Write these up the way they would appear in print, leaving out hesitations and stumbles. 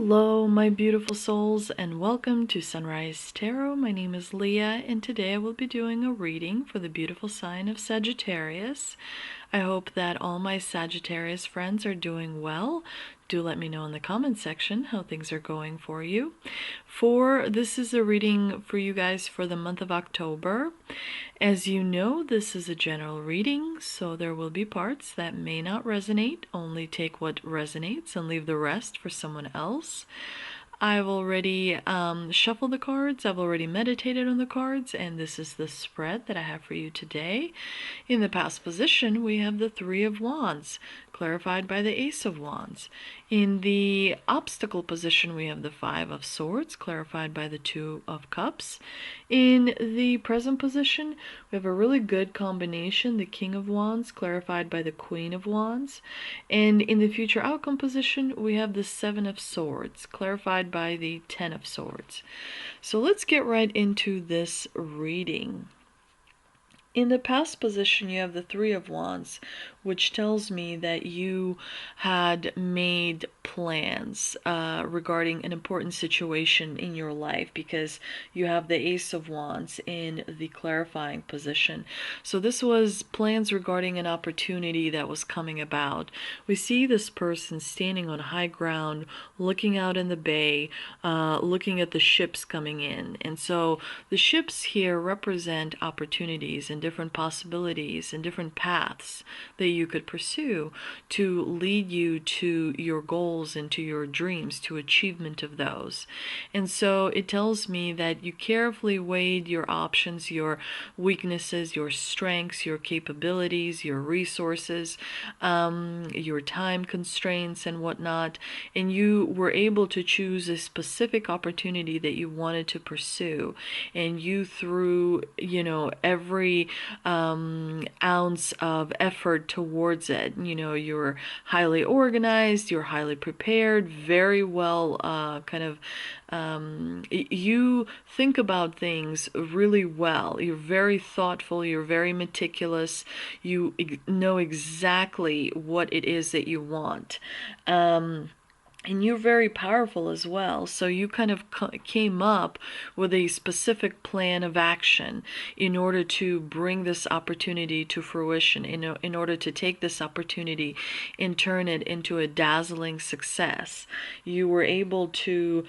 Hello, my beautiful souls, and welcome to Sunrise Tarot. My name is Leah, and today I will be doing a reading for the beautiful sign of Sagittarius. I hope that all my Sagittarius friends are doing well. Do let me know in the comment section how things are going for you. This is a reading for you guys for the month of October. As you know, this is a general reading, so there will be parts that may not resonate. Only take what resonates and leave the rest for someone else. I've already shuffled the cards, I've already meditated on the cards, and this is the spread that I have for you today. In the past position, we have the Three of Wands, clarified by the Ace of Wands. In the obstacle position, we have the Five of Swords, clarified by the Two of Cups. In the present position, we have a really good combination, the King of Wands, clarified by the Queen of Wands. And in the future outcome position, we have the Seven of Swords, clarified by the Ten of Swords. So let's get right into this reading. In the past position, you have the Three of Wands, which tells me that you had made plans regarding an important situation in your life, because you have the Ace of Wands in the clarifying position. So this was plans regarding an opportunity that was coming about. We see this person standing on high ground, looking out in the bay, looking at the ships coming in. And so the ships here represent opportunities and different possibilities and different paths that you could pursue to lead you to your goals and to your dreams, to achievement of those. And so it tells me that you carefully weighed your options, your weaknesses, your strengths, your capabilities, your resources, your time constraints and whatnot, and you were able to choose a specific opportunity that you wanted to pursue, and you threw, every ounce of effort towards it. You're highly organized, you're highly prepared, very well you think about things really well. You're very thoughtful, you're very meticulous, you know exactly what it is that you want. And you're very powerful as well. So you kind of came up with a specific plan of action in order to bring this opportunity to fruition, in order to take this opportunity and turn it into a dazzling success. You were able to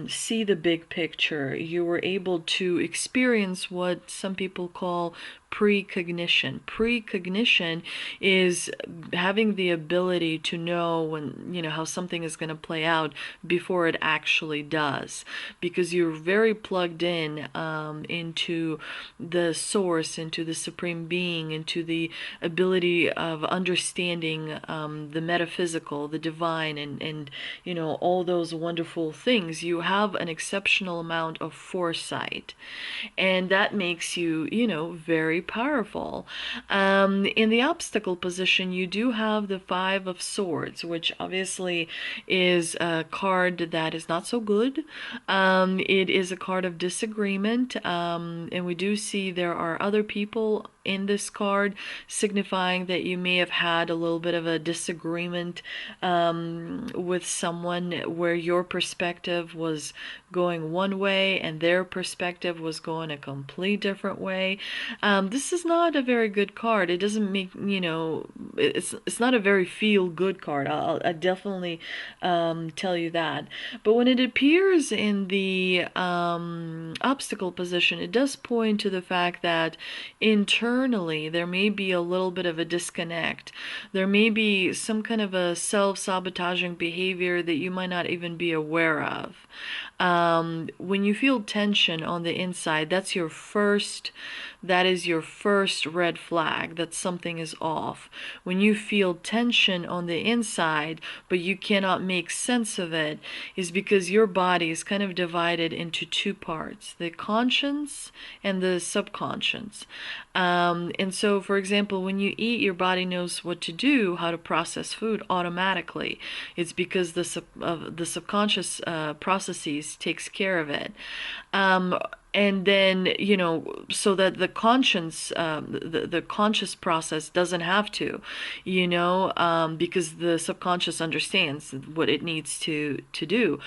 see the big picture. You were able to experience what some people call precognition. Precognition is having the ability to know how something is going to play out before it actually does, because you're very plugged in into the source, into the supreme being, into the ability of understanding the metaphysical, the divine, and all those wonderful things. You have an exceptional amount of foresight, and that makes you very powerful. In the obstacle position, you do have the Five of Swords, which obviously is a card that is not so good. It is a card of disagreement, and we do see there are other people in this card, signifying that you may have had a little bit of a disagreement with someone, where your perspective was going one way and their perspective was going a complete different way. This is not a very good card. It doesn't make, it's not a very feel-good card. I'll definitely tell you that. But when it appears in the obstacle position, it does point to the fact that internally there may be a little bit of a disconnect. There may be some kind of a self-sabotaging behavior that you might not even be aware of. When you feel tension on the inside, that is your first red flag that something is off. When you feel tension on the inside, but you cannot make sense of it, is because your body is kind of divided into two parts, the conscious and the subconscious. And so, for example, when you eat, your body knows what to do, how to process food automatically. It's because the subconscious processes takes care of it. And then, so that the conscience, the conscious process doesn't have to, because the subconscious understands what it needs to do.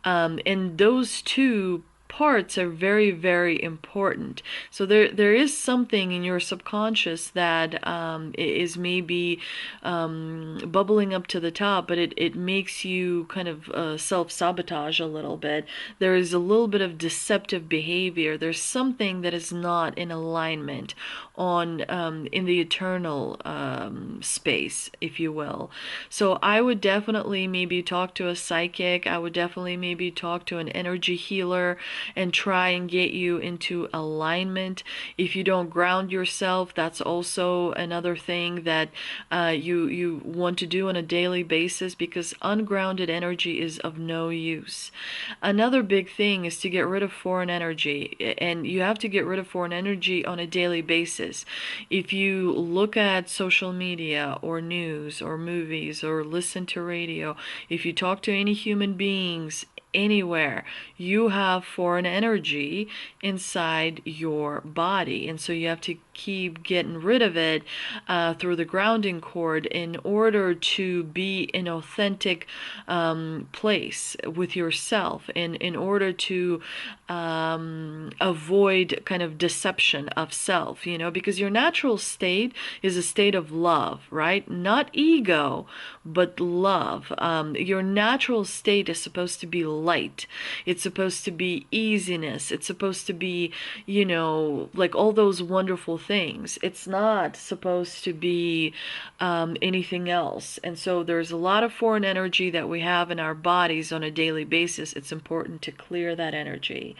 And those two parts are very, very important. So there is something in your subconscious that is maybe bubbling up to the top, but it makes you kind of self-sabotage a little bit. There is a little bit of deceptive behavior. There's something that is not in alignment on in the eternal space, if you will. So I would definitely maybe talk to a psychic. I would definitely maybe talk to an energy healer and try and get you into alignment. If you don't ground yourself, that's also another thing that you want to do on a daily basis, because ungrounded energy is of no use. Another big thing is to get rid of foreign energy, and you have to get rid of foreign energy on a daily basis. If you look at social media or news or movies or listen to radio, if you talk to any human beings anywhere, you have foreign energy inside your body, and so you have to keep getting rid of it through the grounding cord in order to be in authentic place with yourself, in order to avoid kind of deception of self, because your natural state is a state of love, right? Not ego, but love. Your natural state is supposed to be light. It's supposed to be easiness. It's supposed to be, like all those wonderful things. It's not supposed to be anything else. And so there's a lot of foreign energy that we have in our bodies on a daily basis. It's important to clear that energy.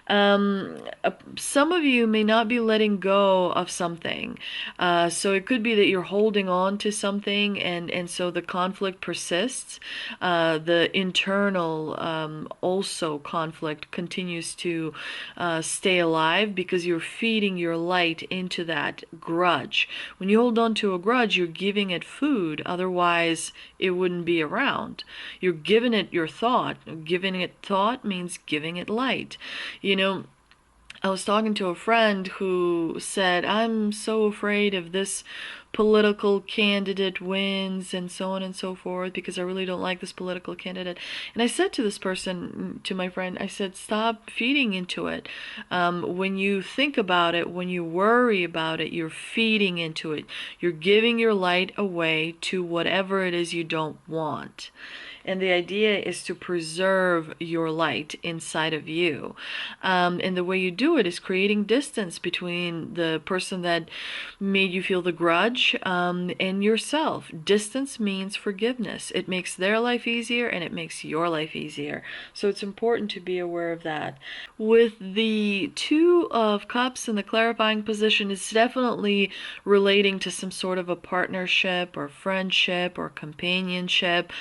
Some of you may not be letting go of something. So it could be that you're holding on to something, and so the conflict persists. The internal also conflict continues to stay alive because you're feeding your light into that grudge. When you hold on to a grudge, you're giving it food. Otherwise, it wouldn't be around. You're giving it your thought. Giving it thought means giving it light. I was talking to a friend who said, I'm so afraid if this political candidate wins and so on and so forth, because I really don't like this political candidate. And I said to this person, to my friend, I said, stop feeding into it. When you think about it, when you worry about it, you're feeding into it. You're giving your light away to whatever it is you don't want. And the idea is to preserve your light inside of you. And the way you do it is creating distance between the person that made you feel the grudge and yourself. Distance means forgiveness. It makes their life easier and it makes your life easier. So it's important to be aware of that. With the Two of Cups in the clarifying position, it's definitely relating to some sort of a partnership or friendship or companionship.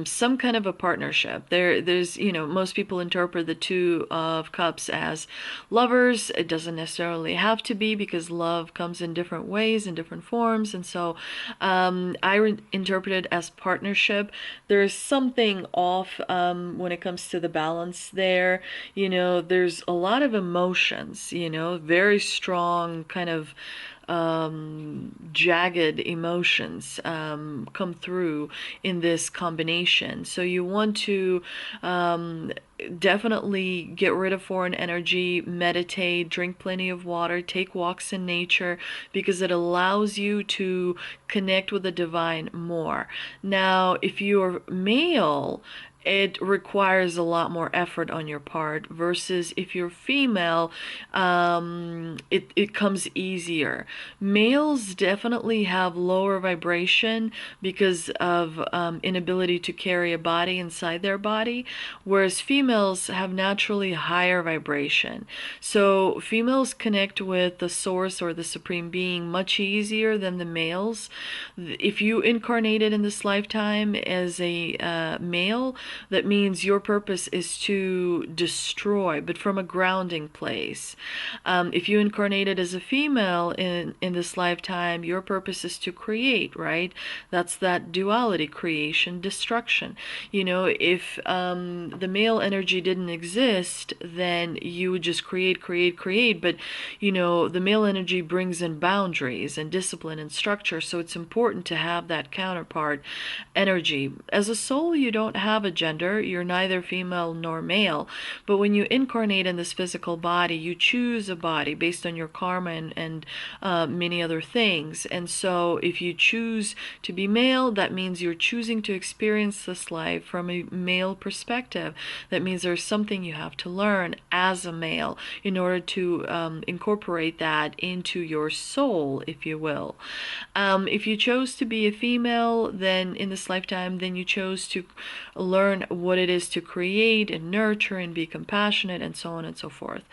Some kind of a partnership. There's, most people interpret the Two of Cups as lovers. It doesn't necessarily have to be, because love comes in different ways, in different forms. And so I interpret it as partnership. There's something off when it comes to the balance there. There's a lot of emotions, very strong kind of jagged emotions come through in this combination. So you want to definitely get rid of foreign energy, meditate, drink plenty of water, take walks in nature, because it allows you to connect with the divine more. Now, if you're male, it requires a lot more effort on your part, versus if you're female, it comes easier. Males definitely have lower vibration because of inability to carry a body inside their body, whereas females have naturally higher vibration. So females connect with the source or the supreme being much easier than the males. If you incarnated in this lifetime as a male, that means your purpose is to destroy, but from a grounding place. If you incarnated as a female in this lifetime, your purpose is to create, right? That's that duality, creation, destruction. You know, if the male energy didn't exist, then you would just create, create, create. But, you know, the male energy brings in boundaries and discipline and structure. So it's important to have that counterpart energy. As a soul, you don't have a gender. You're neither female nor male. But when you incarnate in this physical body, you choose a body based on your karma and many other things. And so if you choose to be male, that means you're choosing to experience this life from a male perspective. That means there's something you have to learn as a male in order to incorporate that into your soul, if you will. If you chose to be a female, then in this lifetime, then you chose to learn what it is to create and nurture and be compassionate and so on and so forth.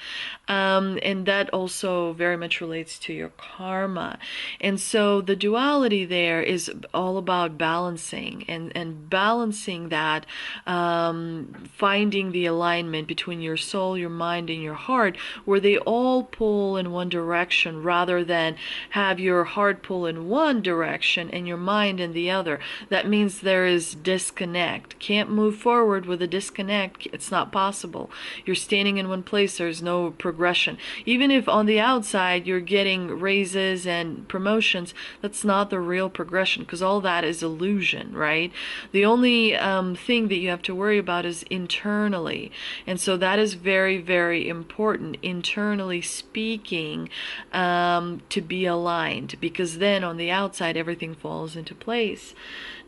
And that also very much relates to your karma. And so the duality there is all about balancing and balancing that, finding the alignment between your soul, your mind, and your heart, where they all pull in one direction rather than have your heart pull in one direction and your mind in the other. That means there is disconnect. Can't move forward with a disconnect. It's not possible. You're standing in one place. There's no progression. Even if on the outside you're getting raises and promotions, that's not the real progression, because all that is illusion, right? The only thing that you have to worry about is internally. And so that is very, very important, internally speaking, to be aligned, because then on the outside everything falls into place.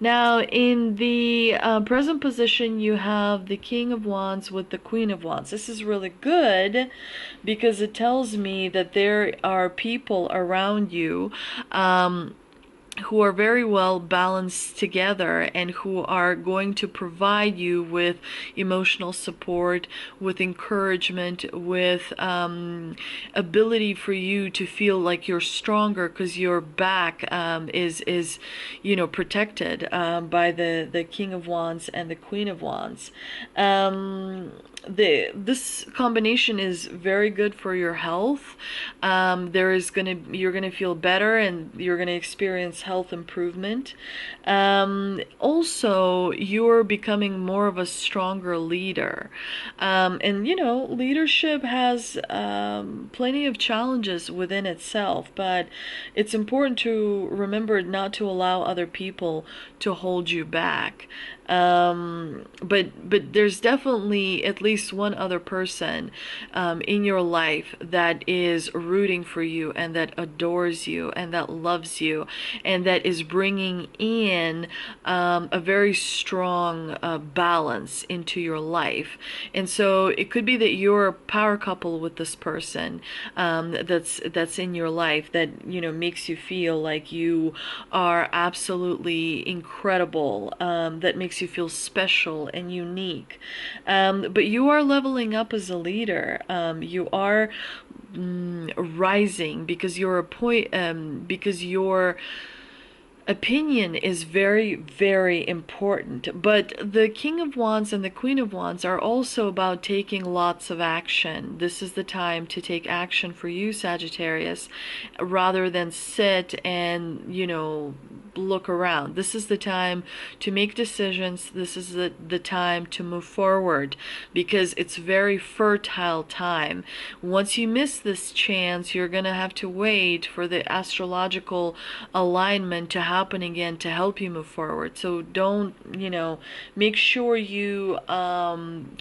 Now, in the present position, you have the King of Wands with the Queen of Wands. This is really good because it tells me that there are people around you who are very well balanced together and who are going to provide you with emotional support, with encouragement, with ability for you to feel like you're stronger because your back is you know, protected by the King of Wands and the Queen of Wands. This combination is very good for your health. You're gonna feel better and you're gonna experience health improvement. Also, you're becoming more of a stronger leader. And you know, leadership has plenty of challenges within itself, but it's important to remember not to allow other people to hold you back. But there's definitely at least one other person in your life that is rooting for you and that adores you and that loves you and that is bringing in a very strong balance into your life. And so it could be that you're a power couple with this person that's in your life that, you know, makes you feel like you are absolutely incredible, that makes you feel special and unique. But you are leveling up as a leader. You are rising because because your opinion is very, very important. But the King of Wands and the Queen of Wands are also about taking lots of action. This is the time to take action for you, Sagittarius, rather than sit and, you know, look around. This is the time to make decisions. This is the time to move forward because it's very fertile time. Once you miss this chance, you're going to have to wait for the astrological alignment to happen again to help you move forward. So don't, you know, make sure you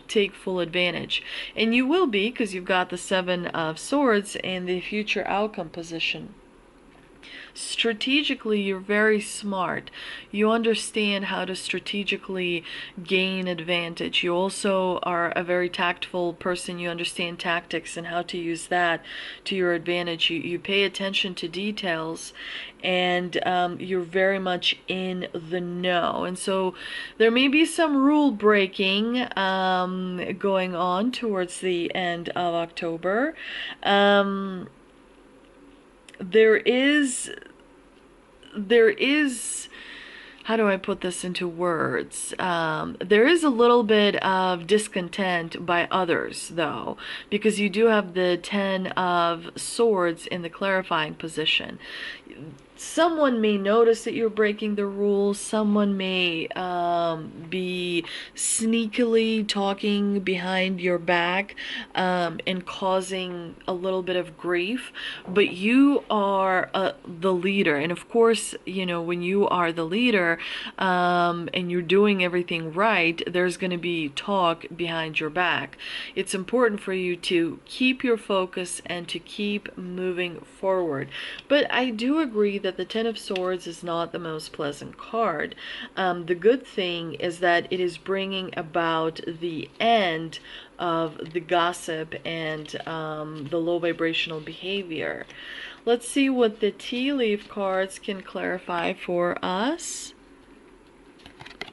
take full advantage. And you will be, because you've got the Seven of Swords in the future outcome position. Strategically, you're very smart. You understand how to strategically gain advantage. You also are a very tactful person. You understand tactics and how to use that to your advantage. You pay attention to details, and you're very much in the know. And so there may be some rule breaking going on towards the end of October. There is how do I put this into words? There is a little bit of discontent by others, though, because you do have the Ten of Swords in the clarifying position. Someone may notice that you're breaking the rules. Someone may be sneakily talking behind your back and causing a little bit of grief. But you are the leader. And of course, you know, when you are the leader and you're doing everything right, there's going to be talk behind your back. It's important for you to keep your focus and to keep moving forward. But I do agree that the Ten of Swords is not the most pleasant card. The good thing is that it is bringing about the end of the gossip and the low vibrational behavior. Let's see what the tea leaf cards can clarify for us.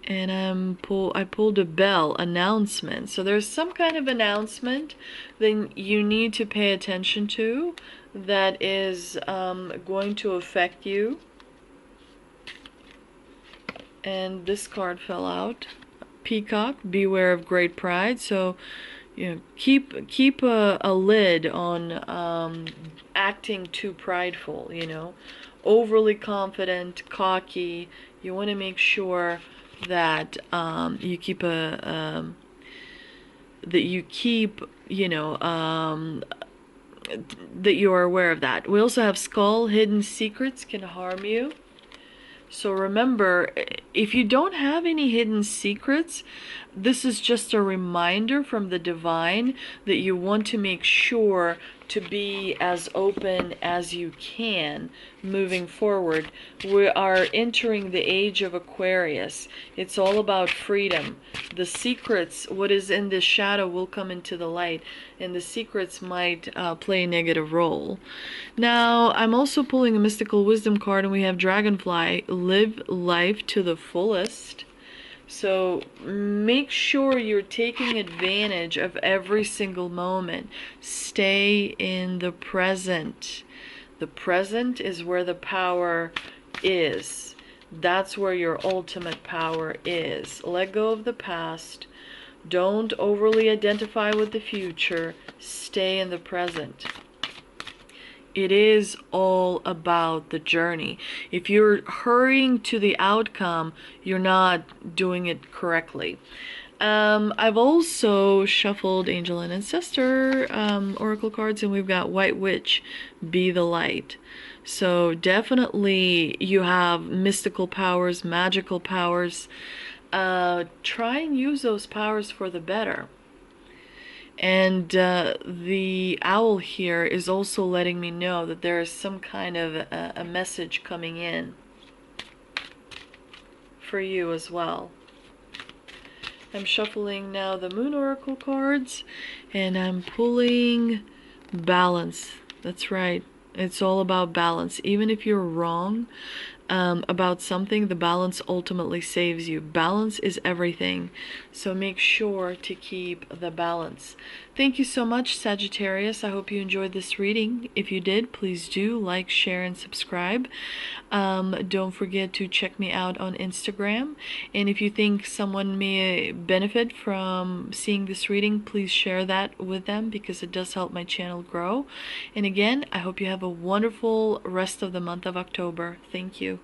And I pulled a bell announcement. So there's some kind of announcement that you need to pay attention to that is going to affect you. And this card fell out. Peacock, beware of great pride. So, you know, keep a lid on acting too prideful, you know. Overly confident, cocky. You want to make sure that you keep you know, that you are aware of that. We also have skull. Hidden secrets can harm you. So remember, if you don't have any hidden secrets, this is just a reminder from the divine that you want to make sure to be as open as you can moving forward. We are entering the age of Aquarius. It's all about freedom. The secrets, what is in the shadow, will come into the light, and the secrets might play a negative role. Now, I'm also pulling a mystical wisdom card, and we have Dragonfly. Live life to the fullest. So make sure you're taking advantage of every single moment. Stay in the present. The present is where the power is. That's where your ultimate power is. Let go of the past. Don't overly identify with the future. Stay in the present. It is all about the journey. If you're hurrying to the outcome, you're not doing it correctly. I've also shuffled Angel and Ancestor Oracle cards, and we've got White Witch, Be the Light. So definitely you have mystical powers, magical powers. Try and use those powers for the better. And the owl here is also letting me know that there is some kind of a message coming in for you as well. I'm shuffling now the Moon Oracle cards, and I'm pulling balance. That's right. It's all about balance. Even if you're wrong about something, the balance ultimately saves you. Balance is everything. So make sure to keep the balance. Thank you so much, Sagittarius. I hope you enjoyed this reading. If you did, please do like, share, and subscribe. Don't forget to check me out on Instagram. And if you think someone may benefit from seeing this reading, please share that with them, because it does help my channel grow. And again, I hope you have a wonderful rest of the month of October. Thank you.